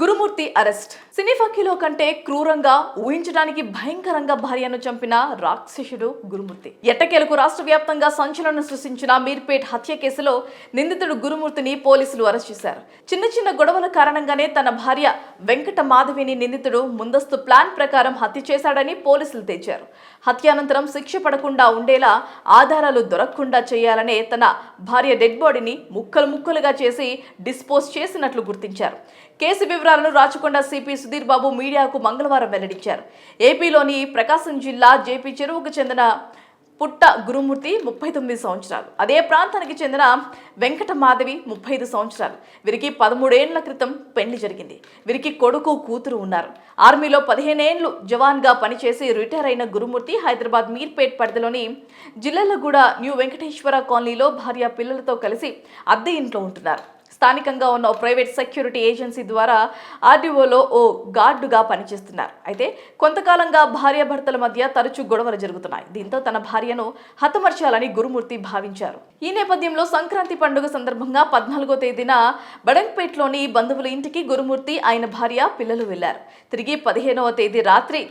గురుమూర్తి arrest. సినీ ఫకీలో కంటే క్రూరంగా, ఊహించడానికి భయంకరంగా భార్యను చంపిన రాక్షసుడు గురుమూర్తి. ఎట్టకేలకు రాష్ట్ర వ్యాప్తంగా సంచలనం సృష్టించిన మీర్పేట్ హత్య కేసులో నిందితుడు గురుమూర్తిని పోలీసులు అరెస్ట్ చేశారు. చిన్న చిన్న గొడవల కారణంగానే తన భార్య వెంకట మాధవిని నిందితుడు ముందస్తు ప్లాన్ ప్రకారం హత్య చేశాడని పోలీసులు తేల్చారు. హత్యానంతరం శిక్ష పడకుండా ఉండేలా ఆధారాలు దొరకకుండా చేయాలనే తన భార్య డెడ్ బాడీని ముక్కలు ముక్కలుగా చేసి డిస్పోజ్ చేసినట్లు గుర్తించారు. కేసు వివరాలను రాచకొండ సిపి సుధీర్ బాబు మీడియాకు మంగళవారం వెల్లడించారు. ఏపీలోని ప్రకాశం జిల్లా జేపీ చెరువుకు చెందిన పుట్ట గురుమూర్తి 39 సంవత్సరాలు. అదే ప్రాంతానికి చెందిన వెంకట మాధవి 35 సంవత్సరాలు. వీరికి 13 ఏళ్ల క్రితం పెళ్లి జరిగింది. వీరికి కొడుకు, కూతురు ఉన్నారు. ఆర్మీలో 15 ఏళ్లు జవాన్గా పనిచేసి రిటైర్ అయిన గురుమూర్తి హైదరాబాద్ మీర్పేట్ పరిధిలోని జిల్లెలగూడ న్యూ వెంకటేశ్వర కాలనీలో భార్య పిల్లలతో కలిసి అద్దె ఇంట్లో ఉంటున్నారు. స్థానికంగా ఉన్న ప్రైవేట్ సెక్యూరిటీ ఏజెన్సీ ద్వారా ఆర్డీఓలో ఓ గార్డుగా పనిచేస్తున్నారు. అయితే కొంతకాలంగా భార్యాభర్తల మధ్య తరచూ గొడవలు జరుగుతున్నాయి. దీంతో తన భార్యను హతమర్చాలని గురుమూర్తి భావించారు. ఈ నేపథ్యంలో సంక్రాంతి పండుగ సందర్భంగా 14వ తేదీన బడంగ్పేట్లోని బంధువుల ఇంటికి గురుమూర్తి, ఆయన భార్య, పిల్లలు వెళ్లారు. తిరిగి 15వ తేదీ రాత్రి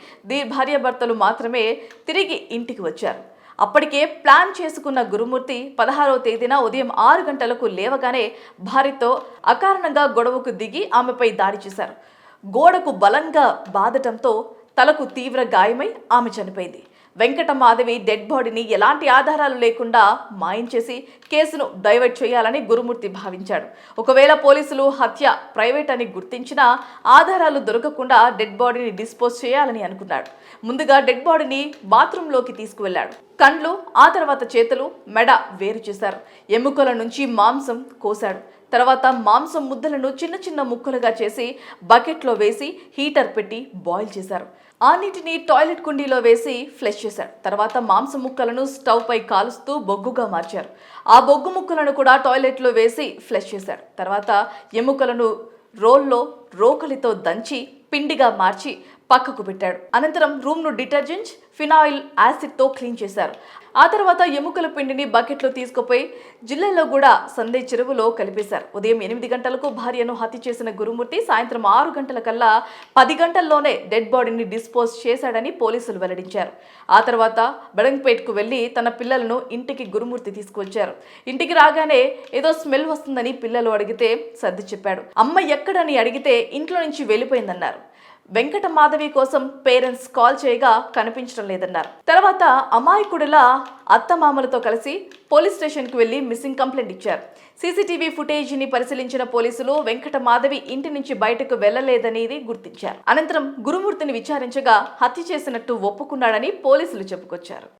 భార్యాభర్తలు మాత్రమే తిరిగి ఇంటికి వచ్చారు. అప్పటికే ప్లాన్ చేసుకున్న గురుమూర్తి 16వ తేదీన ఉదయం 6 గంటలకు లేవగానే భార్యతో అకారణంగా గొడవకు దిగి ఆమెపై దాడి చేశారు. గోడకు బలంగా బాదటంతో తలకు తీవ్ర గాయమై ఆమె చనిపోయింది. వెంకట మాధవి డెడ్ బాడీని ఎలాంటి ఆధారాలు లేకుండా మాయం చేసి కేసును డైవర్ట్ చేయాలని గురుమూర్తి భావించాడు. ఒకవేళ పోలీసులు హత్య ప్రైవేట్ అని గుర్తించినా ఆధారాలు దొరకకుండా డెడ్ బాడీని డిస్పోజ్ చేయాలని అనుకున్నాడు. ముందుగా డెడ్ బాడీని బాత్రూంలోకి తీసుకువెళ్లాడు. కండ్లు, ఆ తర్వాత చేతులు, మెడ వేరు చేశారు. ఎముకల నుంచి మాంసం కోశాడు. తర్వాత మాంసం ముద్దలను చిన్న చిన్న ముక్కలుగా చేసి బకెట్లో వేసి హీటర్ పెట్టి బాయిల్ చేశారు. ఆ నీటిని టాయిలెట్ కుండీలో వేసి ఫ్లష్ చేశారు. తర్వాత మాంసం ముక్కలను స్టవ్ పై కాలుస్తూ బొగ్గుగా మార్చారు. ఆ బొగ్గు ముక్కలను కూడా టాయిలెట్లో వేసి ఫ్లష్ చేశారు. తర్వాత ఎముకలను రోల్లో రోకలితో దంచి పిండిగా మార్చి పక్కకు పెట్టాడు. అనంతరం రూమ్ను డిటర్జెంట్, ఫినాయిల్ యాసిడ్తో క్లీన్ చేశారు. ఆ తర్వాత ఎముకల పిండిని బకెట్లో తీసుకుపోయి జిల్లెలగూడ సందే చెరువులో కలిపేశారు. ఉదయం 8 గంటలకు భార్యను హత్య చేసిన గురుమూర్తి సాయంత్రం 6 గంటల కల్లా 10 గంటల్లోనే డెడ్ బాడీని డిస్పోజ్ చేశాడని పోలీసులు వెల్లడించారు. ఆ తర్వాత బడంగ్పేట్కు వెళ్లి తన పిల్లలను ఇంటికి గురుమూర్తి తీసుకువచ్చారు. ఇంటికి రాగానే ఏదో స్మెల్ వస్తుందని పిల్లలు అడిగితే సర్ది చెప్పాడు. అమ్మ ఎక్కడని అడిగితే ఇంట్లో నుంచి వెళ్ళిపోయిందన్నారు. వెంకట మాధవి కోసం పేరెంట్స్ కాల్ చేయగా కనిపించడం లేదన్నారు. తర్వాత అమాయకుడిలా అత్తమామలతో కలిసి పోలీస్ స్టేషన్కు వెళ్లి మిస్సింగ్ కంప్లైంట్ ఇచ్చారు. సీసీటీవీ ఫుటేజీని పరిశీలించిన పోలీసులు వెంకట మాధవి ఇంటి నుంచి బయటకు వెళ్లలేదనేది గుర్తించారు. అనంతరం గురుమూర్తిని విచారించగా హత్య చేసినట్టు ఒప్పుకున్నాడని పోలీసులు చెప్పుకొచ్చారు.